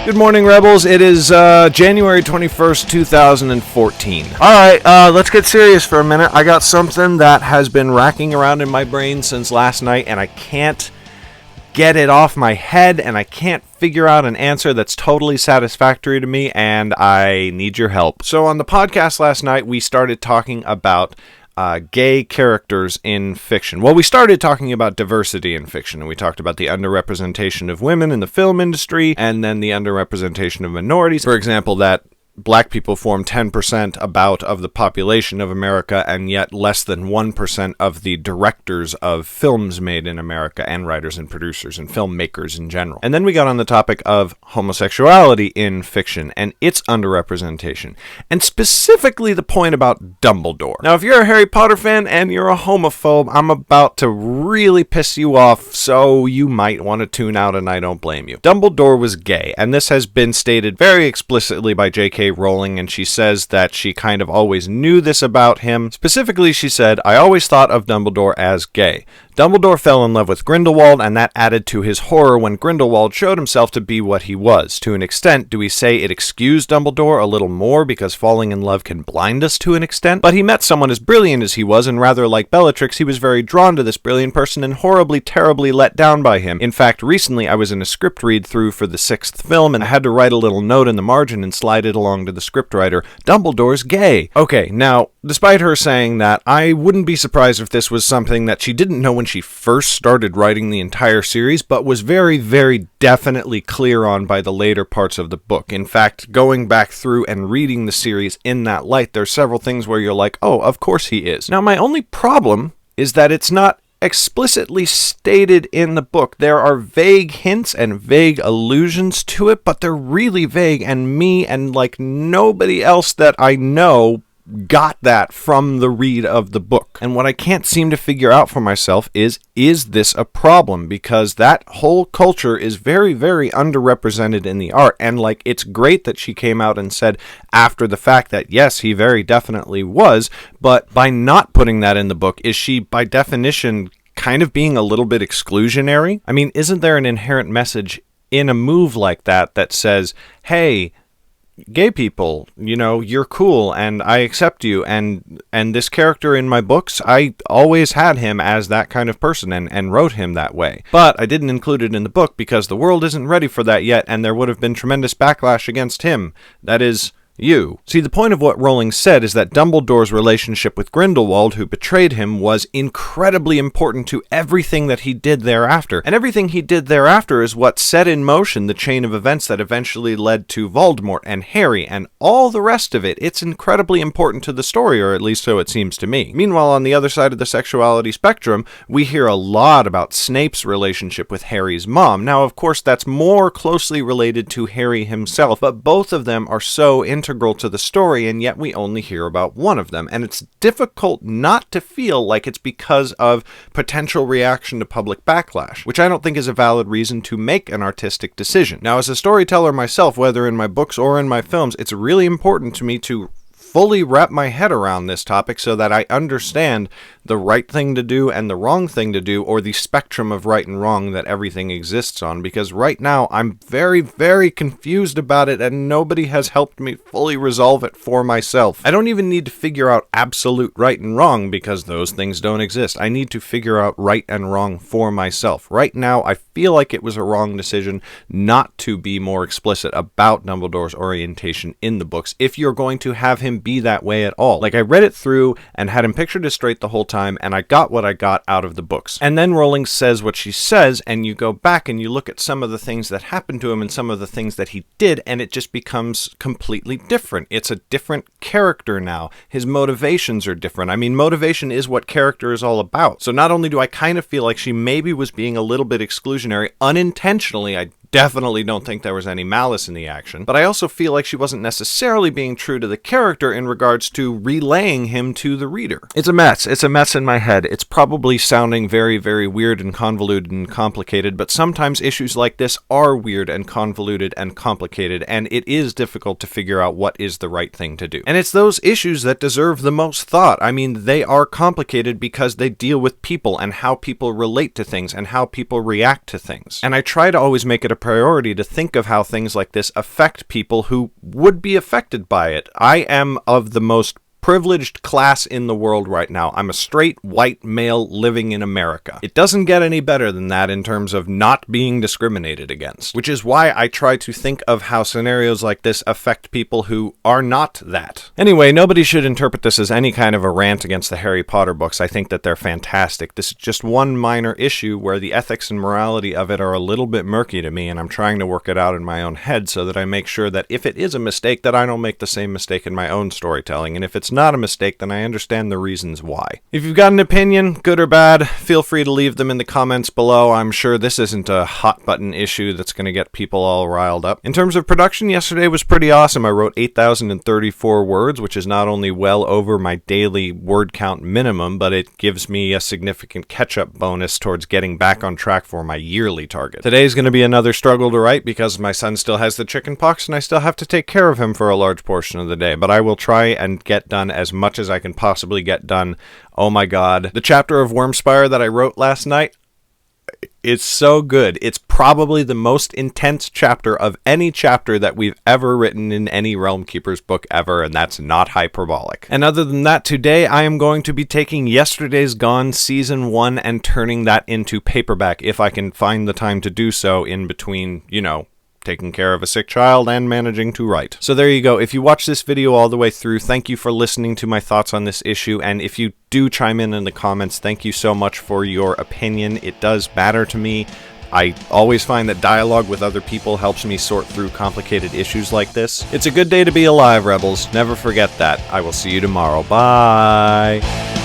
Good morning, Rebels. It is January 21st, 2014. Alright, let's get serious for a minute. I got something that has been racking around in my brain since last night, and I can't get it off my head, and I can't figure out an answer that's totally satisfactory to me, and I need your help. So on the podcast last night, we started talking about gay characters in fiction. Well, we started talking about diversity in fiction, and we talked about the underrepresentation of women in the film industry, and then the underrepresentation of minorities. For example, that black people form 10% of the population of America, and yet less than 1% of the directors of films made in America, and writers and producers and filmmakers in general. And then we got on the topic of homosexuality in fiction and its underrepresentation, and specifically the point about Dumbledore. Now, if you're a Harry Potter fan and you're a homophobe, I'm about to really piss you off, so you might want to tune out, and I don't blame you. Dumbledore was gay, and this has been stated very explicitly by J.K. Rowling, and she says that she kind of always knew this about him. Specifically, she said, "I always thought of Dumbledore as gay. Dumbledore fell in love with Grindelwald, and that added to his horror when Grindelwald showed himself to be what he was. To an extent, do we say it excused Dumbledore a little more because falling in love can blind us to an extent? But he met someone as brilliant as he was, and rather like Bellatrix, he was very drawn to this brilliant person and horribly, terribly let down by him. In fact, recently I was in a script read-through for the 6th film, and I had to write a little note in the margin and slide it along to the scriptwriter. Dumbledore's gay." Okay, now, despite her saying that, I wouldn't be surprised if this was something that she didn't know when she first started writing the entire series, but was very, very definitely clear on by the later parts of the book. In fact, going back through and reading the series in that light, there's several things where you're like, oh, of course he is. Now, my only problem is that it's not explicitly stated in the book. There are vague hints and vague allusions to it, but they're really vague, and me and like nobody else that I know got that from the read of the book. And what I can't seem to figure out for myself is this a problem? Because that whole culture is very, very underrepresented in the art. And like, it's great that she came out and said after the fact that yes, he very definitely was, but by not putting that in the book, is she by definition kind of being a little bit exclusionary? I mean, isn't there an inherent message in a move like that that says, hey, gay people, you know, you're cool and I accept you, and this character in my books, I always had him as that kind of person and wrote him that way. But I didn't include it in the book because the world isn't ready for that yet, and there would have been tremendous backlash against him. That is, you. See, the point of what Rowling said is that Dumbledore's relationship with Grindelwald, who betrayed him, was incredibly important to everything that he did thereafter. And everything he did thereafter is what set in motion the chain of events that eventually led to Voldemort and Harry and all the rest of it. It's incredibly important to the story, or at least so it seems to me. Meanwhile, on the other side of the sexuality spectrum, we hear a lot about Snape's relationship with Harry's mom. Now, of course, that's more closely related to Harry himself, but both of them are so integral to the story, and yet we only hear about one of them, and it's difficult not to feel like it's because of potential reaction to public backlash, which I don't think is a valid reason to make an artistic decision. Now, as a storyteller myself, whether in my books or in my films, it's really important to me to fully wrap my head around this topic so that I understand the right thing to do and the wrong thing to do, or the spectrum of right and wrong that everything exists on, because right now I'm very, very confused about it and nobody has helped me fully resolve it for myself. I don't even need to figure out absolute right and wrong because those things don't exist. I need to figure out right and wrong for myself. Right now, I feel like it was a wrong decision not to be more explicit about Dumbledore's orientation in the books if you're going to have him be that way at all. Like, I read it through and had him pictured as straight the whole time, and I got what I got out of the books. And then Rowling says what she says, and you go back and you look at some of the things that happened to him and some of the things that he did, and it just becomes completely different. It's a different character now. His motivations are different. I mean, motivation is what character is all about. So not only do I kind of feel like she maybe was being a little bit exclusionary unintentionally, I definitely don't think there was any malice in the action, but I also feel like she wasn't necessarily being true to the character in regards to relaying him to the reader. It's a mess. It's a mess in my head. It's probably sounding very, very weird and convoluted and complicated, but sometimes issues like this are weird and convoluted and complicated, and it is difficult to figure out what is the right thing to do. And it's those issues that deserve the most thought. I mean, they are complicated because they deal with people and how people relate to things and how people react to things. And I try to always make it a priority to think of how things like this affect people who would be affected by it. I am of the most privileged class in the world right now. I'm a straight white male living in America. It doesn't get any better than that in terms of not being discriminated against, which is why I try to think of how scenarios like this affect people who are not that. Anyway, nobody should interpret this as any kind of a rant against the Harry Potter books. I think that they're fantastic. This is just one minor issue where the ethics and morality of it are a little bit murky to me, and I'm trying to work it out in my own head so that I make sure that if it is a mistake, that I don't make the same mistake in my own storytelling, and if it's not a mistake, then I understand the reasons why. If you've got an opinion, good or bad, feel free to leave them in the comments below. I'm sure this isn't a hot button issue that's going to get people all riled up. In terms of production, yesterday was pretty awesome. I wrote 8,034 words, which is not only well over my daily word count minimum, but it gives me a significant catch-up bonus towards getting back on track for my yearly target. Today's going to be another struggle to write because my son still has the chicken pox and I still have to take care of him for a large portion of the day, but I will try and get done as much as I can possibly get done. Oh my god. The chapter of Wormspire that I wrote last night, it's so good. It's probably the most intense chapter of any chapter that we've ever written in any Realm Keepers book ever, and that's not hyperbolic. And other than that, today I am going to be taking Yesterday's Gone Season 1 and turning that into paperback if I can find the time to do so in between, taking care of a sick child and managing to write. So there you go. If you watch this video all the way through, thank you for listening to my thoughts on this issue, and if you do chime in the comments, thank you so much for your opinion. It does matter to me. I always find that dialogue with other people helps me sort through complicated issues like this. It's a good day to be alive, Rebels. Never forget that. I will see you tomorrow. Bye!